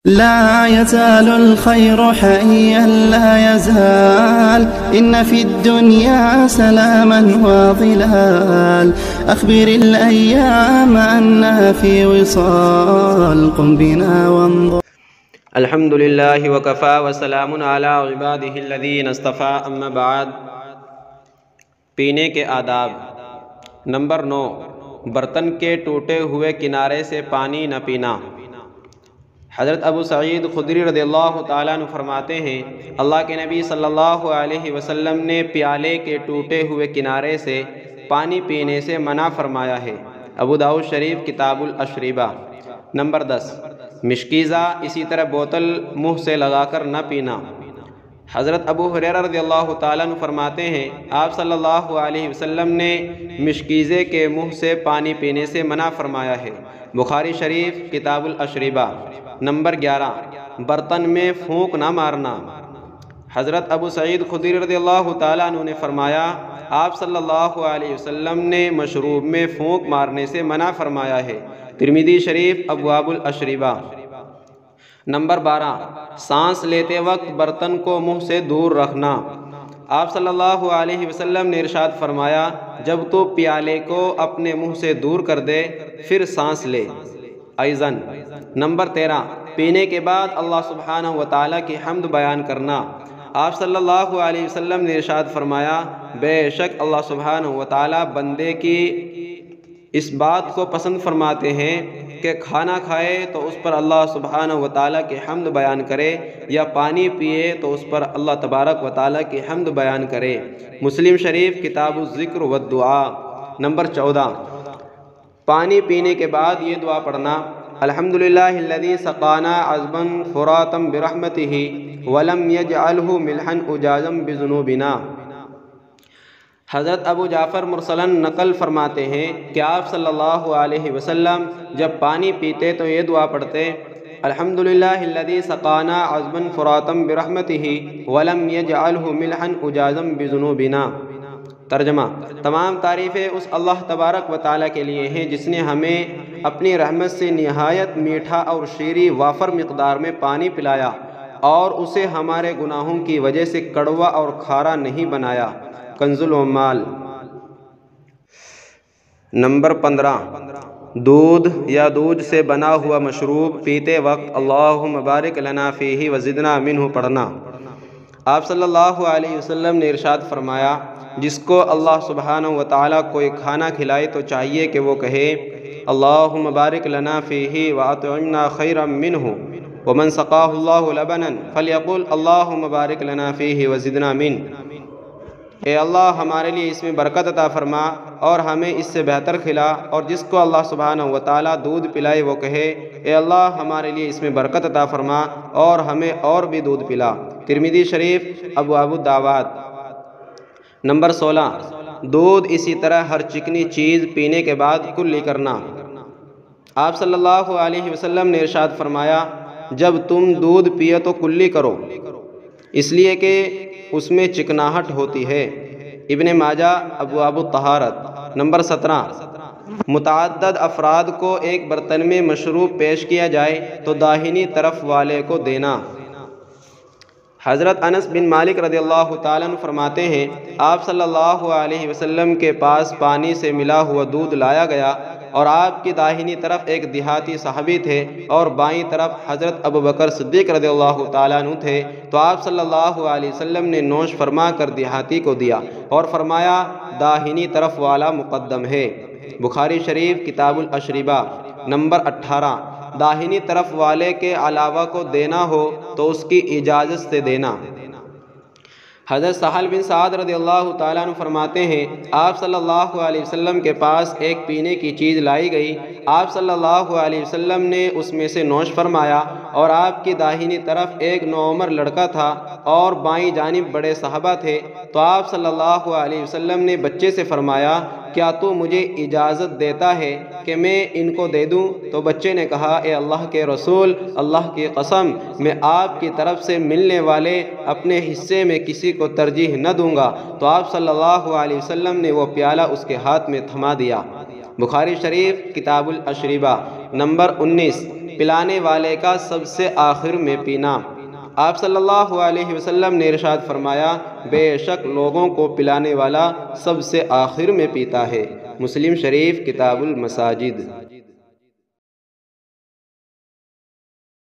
لا يزال الخير حيا لا يزال إن في الدنيا سلاما وظلال أخبر الأيام أنها في وصال قم بنا وانظر. الحمد للہ وکفا وسلام علی عبادہ الذین اصطفیٰ اما بعد۔ پینے کے آداب۔ نمبر 9، برتن کے ٹوٹے ہوئے کنارے سے پانی نہ پینا۔ حضرت ابو سعید خدری رضی اللہ تعالیٰ عنہ فرماتے ہیں، اللہ کے نبی صلی اللہ علیہ وسلم نے پیالے کے ٹوٹے ہوئے کنارے سے پانی پینے سے منع فرمایا ہے۔ ابو داؤد شریف کتاب الاشربہ۔ نمبر 10، مشکیزہ، اسی طرح بوتل منہ سے لگا کر نہ پینا۔ حضرت ابو ہریرہ رضی اللہ تعالیٰ عنہ فرماتے ہیں، آپ صلی اللہ علیہ وسلم نے مشکیزے کے منہ سے پانی پینے سے منع فرمایا ہے۔ بخاری شریف کتاب الاشربہ۔ نمبر 11، برتن میں پھونک نہ مارنا۔ حضرت ابو سعید خدری رضی اللہ تعالیٰ عنہ نے فرمایا، آپ صلی اللہ علیہ وسلم نے مشروب میں پھونک مارنے سے منع فرمایا ہے۔ ترمذی شریف ابواب الاشربہ۔ نمبر 12، سانس لیتے وقت برتن کو منہ سے دور رکھنا۔ آپ صلی اللہ علیہ وسلم نے ارشاد فرمایا، جب تو پیالے کو اپنے منہ سے دور کر دے پھر سانس لے۔ ایضاً نمبر 13، پینے کے بعد اللہ سبحانہ وتعالیٰ کی حمد بیان کرنا۔ آپ صلی اللہ علیہ وسلم نے ارشاد فرمایا، بے شک اللہ سبحانہ وتعالیٰ بندے کی اس بات کو پسند فرماتے ہیں کہ کھانا کھائے تو اس پر اللہ سبحانہ وتعالیٰ کی حمد بیان کرے، یا پانی پیے تو اس پر اللہ تبارک وتعالیٰ کی حمد بیان کرے۔ مسلم شریف کتاب الذکر والدعاء۔ نمبر 14، پانی پینے کے بعد یہ دعا پڑھنا، الحمدللہ الذی سقانا عذبا فراتا برحمتہ ولم یجعلہ ملحا اجاجا بذنوبنا۔ حضرت ابو جعفر مرسلاً نقل فرماتے ہیں کہ آپ صلی اللہ علیہ وسلم جب پانی پیتے تو یہ دعا پڑھتے، الحمدللہ الذی سقانا عذبا فراتا برحمتہ ولم یجعلہ ملحا اجاجا بذنوبنا۔ ترجمہ، تمام تعریفیں اس اللہ تبارک و تعالیٰ کے لیے ہیں جس نے ہمیں اپنی رحمت سے نہایت میٹھا اور شیریں وافر مقدار میں پانی پلایا اور اسے ہمارے گناہوں کی وجہ سے کڑوا اور کھارا نہیں بنایا۔ کنز العمال۔ نمبر 15، دودھ یا دودھ سے بنا ہوا مشروب پیتے وقت اللہم بارک لنا فیہ وزدنا منہ پڑھنا۔ آپ صلی اللہ علیہ وسلم نے ارشاد فرمایا، جس کو اللہ سبحانہ وتعالیٰ کوئی کھانا کھلائے تو چاہیے کہ وہ کہے، اللہم بارک لنا فیہ واطعمنا خیرا منہ، ومن سقاہ اللہ لبنا فلیقل اللہم بارک لنا فیہ وزدنا منہ۔ اے اللہ ہمارے لیے اس میں برکت عطا فرما اور ہمیں اس سے بہتر کھلا، اور جس کو اللہ سبحانہ وتعالیٰ دودھ پلائے وہ کہے، اے اللہ ہمارے لیے اس میں برکت عطا فرما اور ہمیں اور بھی دودھ پلا۔ ترمذی شریف ابواب الدعوات۔ نمبر 16، دودھ اسی طرح ہر چکنی چیز پینے کے بعد کلی کرنا۔ آپ صلی اللہ علیہ وسلم نے ارشاد فرمایا، جب تم دودھ پیو تو کلی کرو، اس لیے کہ اس میں چکناہٹ ہوتی ہے۔ ابن ماجہ ابواب الطہارت۔ نمبر 17، متعدد افراد کو ایک برتن میں مشروب پیش کیا جائے تو داہنی طرف والے کو دینا۔ حضرت انس بن مالک رضی اللہ تعالیٰ عنہ فرماتے ہیں، آپ صلی اللہ علیہ وسلم کے پاس پانی سے ملا ہوا دودھ لایا گیا اور آپ کی داہنی طرف ایک دیہاتی صحابی تھے اور بائیں طرف حضرت ابوبکر صدیق رضی اللہ تعالیٰ عنہ تھے، تو آپ صلی اللہ علیہ وسلم نے نوش فرما کر دیہاتی کو دیا اور فرمایا، داہنی طرف والا مقدم ہے۔ بخاری شریف کتاب الاشربہ۔ نمبر 18، داہنی طرف والے کے علاوہ کو دینا ہو تو اس کی اجازت سے دینا۔ حضرت سہل بن سعد رضی اللہ تعالیٰ عنہ فرماتے ہیں، آپ صلی اللہ علیہ وسلم کے پاس ایک پینے کی چیز لائی گئی، آپ صلی اللہ علیہ وسلم نے اس میں سے نوش فرمایا اور آپ کی داہنی طرف ایک نوعمر لڑکا تھا اور بائیں جانب بڑے صحابہ تھے، تو آپ صلی اللہ علیہ وسلم نے بچے سے فرمایا، کیا تو مجھے اجازت دیتا ہے کہ میں ان کو دے دوں؟ تو بچے نے کہا، اے اللہ کے رسول، اللہ کی قسم، میں آپ کی طرف سے ملنے والے اپنے حصے میں کسی کو ترجیح نہ دوں گا۔ تو آپ صلی اللہ علیہ وسلم نے وہ پیالہ اس کے ہاتھ میں تھما دیا۔ بخاری شریف کتاب الاشربہ۔ نمبر 19، پلانے والے کا سب سے آخر میں پینا۔ آپ صلی اللہ علیہ وسلم نے ارشاد فرمایا، بے شک لوگوں کو پلانے والا سب سے آخر میں پیتا ہے۔ مسلم شریف کتاب المساجد۔